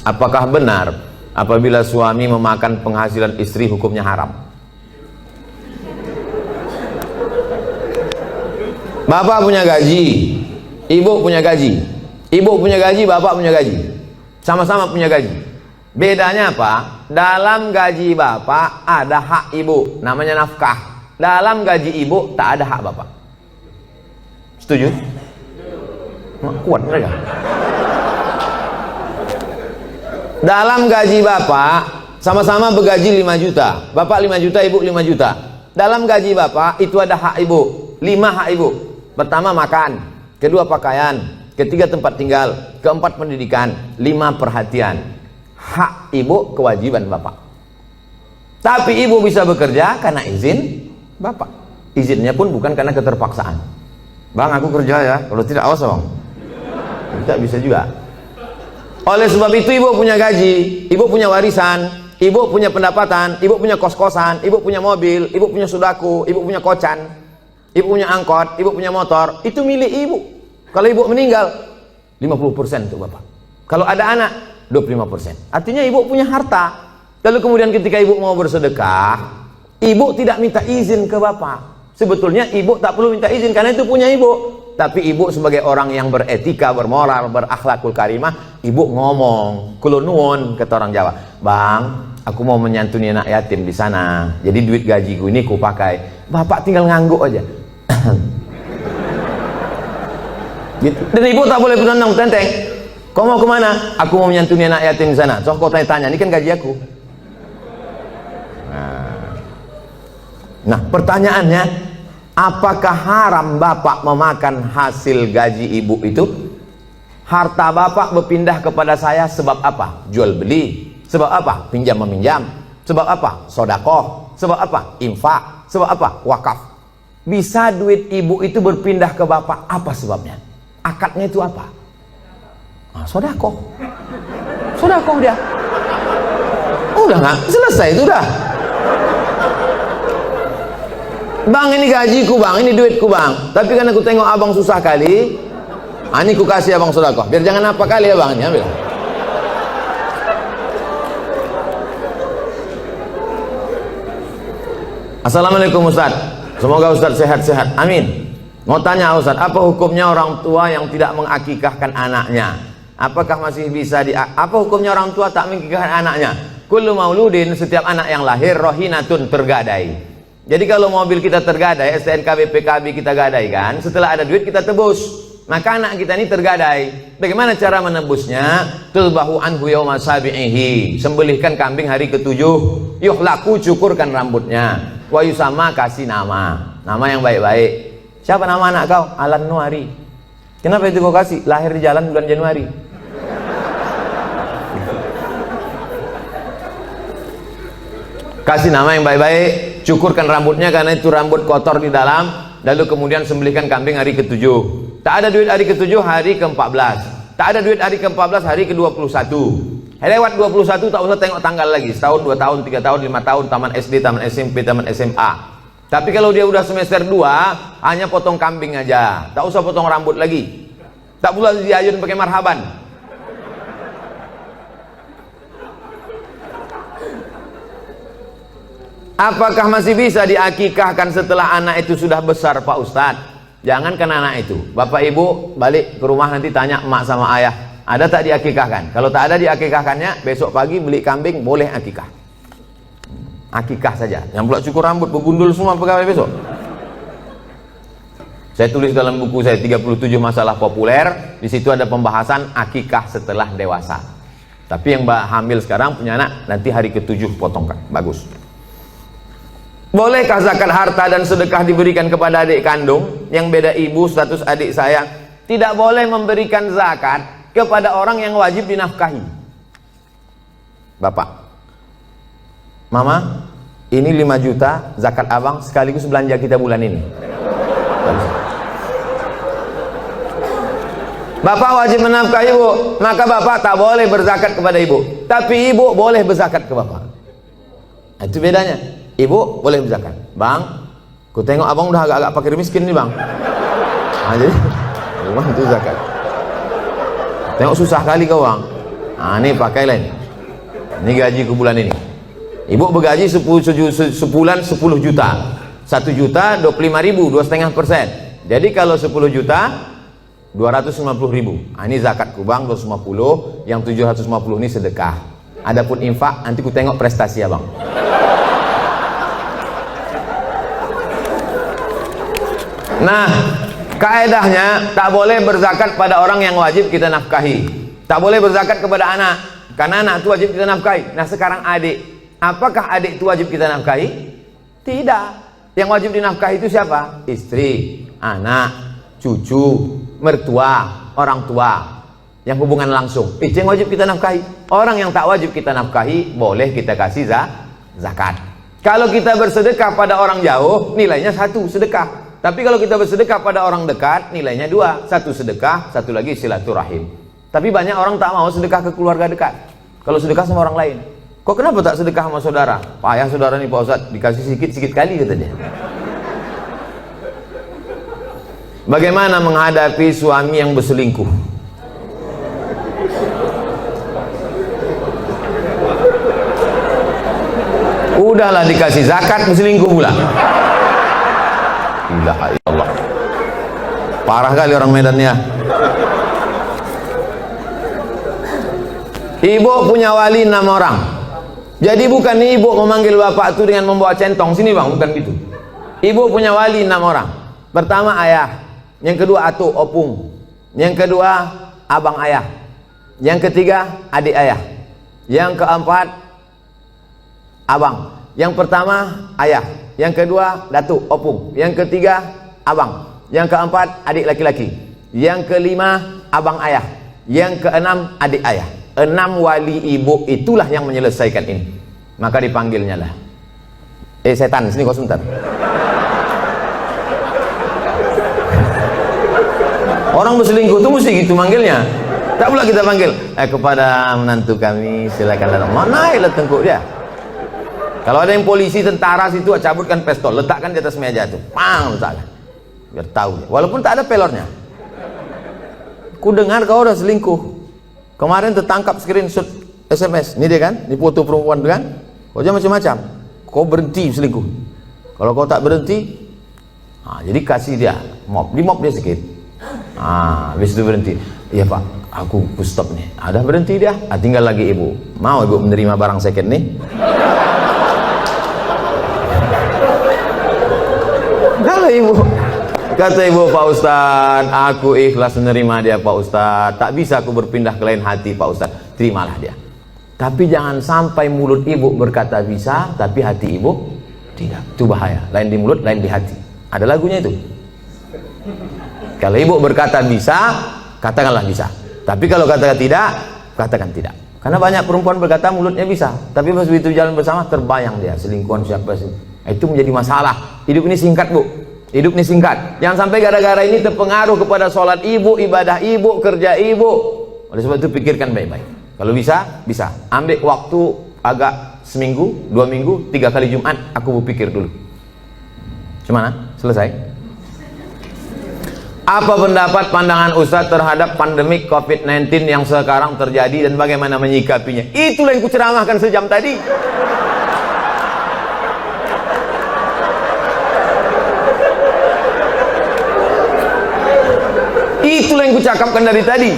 Apakah benar apabila suami memakan penghasilan istri hukumnya haram? Bapak punya gaji, ibu punya gaji. Ibu punya gaji, bapak punya gaji. Sama-sama punya gaji. Bedanya apa? Dalam gaji bapak ada hak ibu, namanya nafkah. Dalam gaji ibu tak ada hak bapak. Setuju? Kuat mereka. Dalam gaji bapak sama-sama bergaji 5 juta. Bapak 5 juta, ibu 5 juta. Dalam gaji bapak itu ada hak ibu, 5 hak ibu. Pertama makan, kedua pakaian, ketiga tempat tinggal, keempat pendidikan, 5 perhatian. Hak ibu, kewajiban bapak. Tapi ibu bisa bekerja karena izin bapak. Izinnya pun bukan karena keterpaksaan. Bang, aku kerja ya, kalau tidak awas bang. Tidak bisa juga. Oleh sebab itu ibu punya gaji, ibu punya warisan, ibu punya pendapatan, ibu punya kos-kosan, ibu punya mobil, ibu punya sudaku, ibu punya kocan, ibu punya angkot, ibu punya motor. Itu milik ibu. Kalau ibu meninggal 50% untuk bapak. Kalau ada anak 25%. Artinya ibu punya harta. Lalu kemudian ketika ibu mau bersedekah, ibu tidak minta izin ke bapak. Sebetulnya ibu tak perlu minta izin karena itu punya ibu. Tapi ibu sebagai orang yang beretika, bermoral, berakhlakul karimah, ibu ngomong, kulo nuwun, kata orang Jawa, bang, aku mau menyantuni anak yatim di sana. Jadi duit gajiku ini ku pakai. Bapak tinggal ngangguk aja. Gitu. Dan ibu tak boleh bertentang tenteng. Kau mau kemana? Aku mau menyantuni anak yatim di sana. So kau tanya-tanya, ini kan gaji aku. Nah, pertanyaannya, apakah haram bapak memakan hasil gaji ibu itu? Harta bapak berpindah kepada saya sebab apa? Jual beli. Sebab apa? Pinjam meminjam. Sebab apa? Sodakoh. Sebab apa? Infak. Sebab apa? Wakaf. Bisa duit ibu itu berpindah ke bapak, apa sebabnya? Akadnya itu apa? Sodakoh. Sodakoh dia. Udah nggak? Selesai itu udah. Bang, ini gajiku bang, ini duitku bang. Tapi kan aku tengok abang susah kali, ini ku kasih abang sodakoh. Biar jangan apa kali ya bang, ini ambil. Assalamualaikum Ustaz. Semoga Ustaz sehat-sehat. Amin. Mau tanya Ustaz, apa hukumnya orang tua yang tidak mengakikahkan anaknya? Apakah masih bisa apa hukumnya orang tua tak mengakikahkan anaknya? Kullu mauludin, setiap anak yang lahir rohinatun, tergadai. Jadi kalau mobil kita tergadai, STNK BPKB kita gadaikan, setelah ada duit kita tebus. Maka anak kita ini tergadai. Bagaimana cara menebusnya? Tulbahu anhu yawma sabi'ihi. Sembelihkan kambing hari ke-7. Yuhlaku, cukurkan rambutnya. Wa yusama, kasih nama. Nama yang baik-baik. Siapa nama anak kau? Alan Nuari. Kenapa itu kau kasih? Lahir di jalan bulan Januari. Kasih nama yang baik-baik, cukurkan rambutnya karena itu rambut kotor di dalam, lalu kemudian sembelihkan kambing hari ke-7. Tak ada duit hari ke-7, hari ke-14. Tak ada duit hari ke-14, hari ke-21. Lewat 21 tak usah tengok tanggal lagi. Setahun, 2 tahun, 3 tahun, 5 tahun, taman SD, taman SMP, taman SMA. Tapi kalau dia udah semester 2, hanya potong kambing aja. Tak usah potong rambut lagi. Tak pula diayun pakai marhaban. Apakah masih bisa diakikahkan setelah anak itu sudah besar Pak Ustadz? Jangankan anak itu, bapak ibu balik ke rumah nanti tanya emak sama ayah, ada tak diakikahkan? Kalau tak ada diakikahkannya, besok pagi beli kambing, boleh akikah. Akikah saja, yang pula cukur rambut, begundul semua pegawai besok. Saya tulis dalam buku saya 37 masalah populer, di situ ada pembahasan akikah setelah dewasa. Tapi yang hamil sekarang punya anak, nanti hari ke-7 potongkan, bagus. Bolehkah zakat harta dan sedekah diberikan kepada adik kandung yang beda ibu status adik saya? Tidak boleh memberikan zakat kepada orang yang wajib dinafkahi. Bapak, Mama, ini 5 juta zakat abang sekaligus belanja kita bulan ini. Bapak wajib menafkahi ibu, maka bapak tak boleh berzakat kepada ibu. Tapi ibu boleh berzakat ke bapak. Itu bedanya. Ibu boleh berzakat. Bang, ku tengok abang udah agak-agak fakir miskin nih bang. Nah, jadi bang itu zakat. Tengok susah kali kau bang. Nah, ini pakailah ini. Ini gajiku bulan ini. Ibu bergaji sebulan 10 juta. 1 juta 25.000, 2,5%. Jadi kalau 10 juta 250.000. Nah, ini zakatku bang 250, yang 750 ini sedekah. Adapun infak nanti ku tengok prestasi ya bang. Nah, kaedahnya tak boleh berzakat pada orang yang wajib kita nafkahi. Tak boleh berzakat kepada anak, karena anak itu wajib kita nafkahi. Nah sekarang adik, apakah adik itu wajib kita nafkahi? Tidak. Yang wajib dinafkahi itu siapa? Istri, anak, cucu, mertua, orang tua, yang hubungan langsung. Itu yang wajib kita nafkahi. Orang yang tak wajib kita nafkahi boleh kita kasih zakat. Kalau kita bersedekah pada orang jauh, nilainya 1 sedekah. Tapi kalau kita bersedekah pada orang dekat, nilainya 2. 1 sedekah, 1 lagi silaturahim. Tapi banyak orang tak mau sedekah ke keluarga dekat. Kalau sedekah sama orang lain, kok kenapa tak sedekah sama saudara? Payah saudara nih Pak Ustadz, dikasih sikit-sikit kali katanya. Bagaimana menghadapi suami yang berselingkuh? Udahlah dikasih zakat, berselingkuh pula. Ilaha illallah. Parah kali orang Medan ya. Ibu punya wali 6 orang. Jadi bukan ibu memanggil bapak itu dengan membawa centong sini bang, bukan gitu. Ibu punya wali 6 orang. Pertama ayah, yang kedua atuk opung, yang kedua abang ayah, yang ketiga adik ayah, yang keempat abang. Yang pertama ayah, yang kedua datuk opung, yang ketiga abang, yang keempat adik laki-laki, yang kelima abang ayah, yang keenam adik ayah. 6 wali ibu itulah yang menyelesaikan ini. Maka dipanggilnya lah, setan sini kau sebentar. Orang berselingkuh itu mesti gitu manggilnya. Tak pula kita panggil kepada menantu kami silakan datang. Mana ya tengkuk dia. Kalau ada yang polisi, tentara situ, cabutkan pistol, letakkan di atas meja itu, pang, letakkan, biar tahu. Walaupun tak ada pelornya. Ku dengar kau udah selingkuh. Kemarin tertangkap screenshot SMS. Ini dia kan, ini foto perempuan kan. Kau jangan macam-macam. Kau berhenti selingkuh. Kalau kau tak berhenti, jadi kasih dia mop, di mop dia sedikit. Habis itu berhenti. Iya pak, aku stop nih. Ada berhenti dia. Tinggal lagi ibu. Mau ibu menerima barang second nih? Kalau ibu kata ibu, Pak Ustadz, aku ikhlas menerima dia Pak Ustadz, tak bisa aku berpindah ke lain hati Pak Ustadz, terimalah dia. Tapi jangan sampai mulut ibu berkata bisa, tapi hati ibu tidak. Itu bahaya. Lain di mulut, lain di hati. Ada lagunya itu. Kalau ibu berkata bisa, katakanlah bisa. Tapi kalau katakan tidak, katakan tidak. Karena banyak perempuan berkata mulutnya bisa, tapi pas begitu jalan bersama terbayang dia selingkuhan siapa sih. Itu menjadi masalah. Hidup ini singkat bu. Hidup ini singkat. Jangan sampai gara-gara ini terpengaruh kepada sholat ibu, ibadah ibu, kerja ibu. Oleh sebab itu pikirkan baik-baik. Kalau bisa, bisa. Ambil waktu agak seminggu, 2 minggu, 3 kali Jumat, aku berpikir dulu. Gimana? Selesai? Apa pendapat pandangan Ustadz terhadap pandemik COVID-19 yang sekarang terjadi dan bagaimana menyikapinya? Itulah yang kuceramahkan sejam tadi. Itulah yang kucakapkan dari tadi.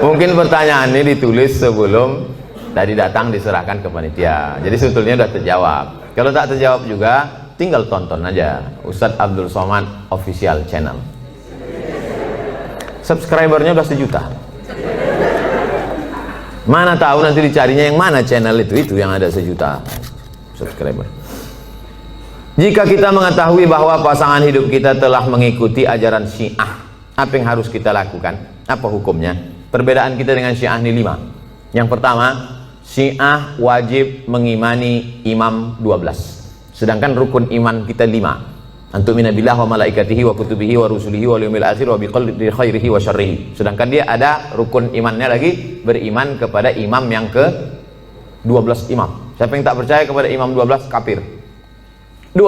Mungkin pertanyaan ini ditulis sebelum tadi datang diserahkan ke panitia. Jadi sebetulnya sudah terjawab. Kalau tak terjawab juga, tinggal tonton aja Ustadz Abdul Somad official channel. Subscribernya udah 1 juta. Mana tahu nanti dicarinya yang mana channel itu yang ada 1 juta subscriber. Jika kita mengetahui bahwa pasangan hidup kita telah mengikuti ajaran Syiah, apa yang harus kita lakukan? Apa hukumnya? Perbedaan kita dengan Syiah ini 5. Yang pertama, Syiah wajib mengimani imam 12. Sedangkan rukun iman kita 5. Antumina billah wa malaikatihi wa kutubihi wa rusulihi wa yaumil akhir wa biqadri khairihi wa syarrihi. Sedangkan dia ada rukun imannya lagi, beriman kepada imam yang ke 12 imam. Siapa yang tak percaya kepada imam 12 kafir. 2,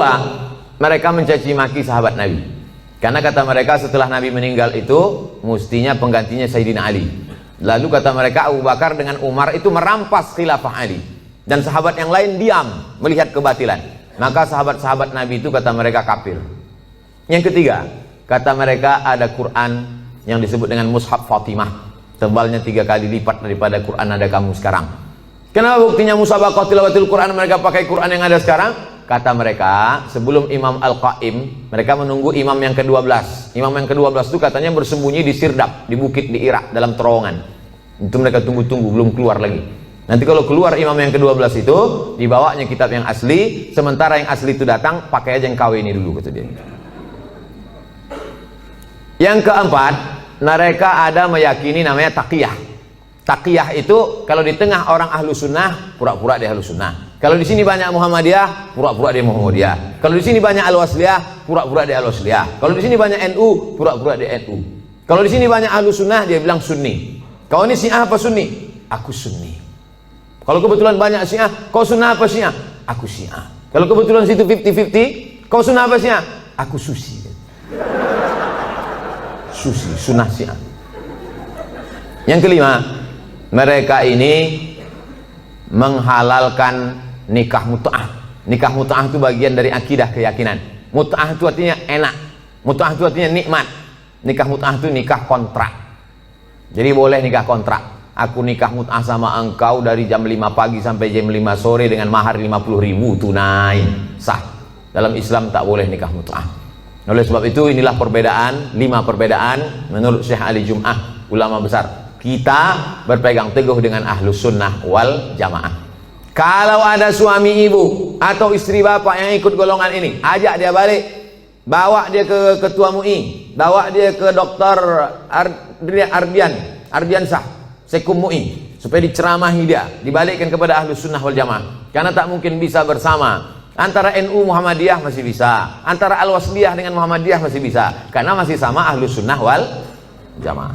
mereka mencaci maki sahabat Nabi. Karena kata mereka setelah Nabi meninggal itu mestinya penggantinya Sayyidina Ali. Lalu kata mereka Abu Bakar dengan Umar itu merampas khilafah Ali, dan sahabat yang lain diam melihat kebatilan. Maka sahabat-sahabat Nabi itu kata mereka kafir. Yang ketiga, kata mereka ada Quran yang disebut dengan Mushaf Fatimah, tebalnya 3 kali lipat daripada Quran ada kamu sekarang. Kenapa buktinya musabaqah tilawatil Quran mereka pakai Quran yang ada sekarang? Kata mereka, sebelum Imam Al-Qaim, mereka menunggu imam yang ke-12. Imam yang ke-12 itu katanya bersembunyi di Sirdab, di bukit di Irak, dalam terowongan. Itu mereka tunggu-tunggu, belum keluar lagi. Nanti kalau keluar imam yang ke-12 itu, dibawanya kitab yang asli, sementara yang asli itu datang, pakai aja yang KW ini dulu, kata dia. Yang keempat, mereka ada meyakini namanya taqiyah. Taqiyah itu, kalau di tengah orang ahlu sunnah, pura-pura dia ahlu sunnah. Kalau di sini banyak Muhammadiyah, pura-pura dia Muhammadiyah. Kalau di sini banyak Al-Wasliyah, pura-pura dia Al-Wasliyah. Kalau di sini banyak NU, pura-pura dia NU. Kalau di sini banyak ahlu sunnah, dia bilang Sunni. Kau ini Syiah apa Sunni? Aku Sunni. Kalau kebetulan banyak Syiah, kau sunnah apa Syiah? Aku Syiah. Kalau kebetulan situ 50-50, kau sunnah apa Syiah? Aku Susi. Susi, sunnah Syiah. Yang kelima, mereka ini menghalalkan nikah mut'ah. Nikah mut'ah itu bagian dari akidah, keyakinan. Mut'ah itu artinya enak, mut'ah itu artinya nikmat. Nikah mut'ah itu nikah kontrak. Jadi boleh nikah kontrak. Aku nikah mut'ah sama engkau dari jam 5 pagi sampai jam 5 sore dengan mahar 50.000 tunai, sah. Dalam Islam tak boleh nikah mut'ah. Oleh sebab itu inilah perbedaan, 5 perbedaan menurut Syekh Ali Jum'ah, ulama besar. Kita berpegang teguh dengan ahlus sunnah wal jamaah. Kalau ada suami ibu atau istri bapak yang ikut golongan ini, ajak dia balik, bawa dia ke ketua MUI, bawa dia ke dokter Ardiansah Sekum MUI, supaya diceramahi dia, dibalikkan kepada ahlus sunnah wal jamaah. Karena tak mungkin bisa bersama. Antara NU Muhammadiyah masih bisa, antara Al-Wasliyah dengan Muhammadiyah masih bisa, karena masih sama ahlus sunnah wal jamaah.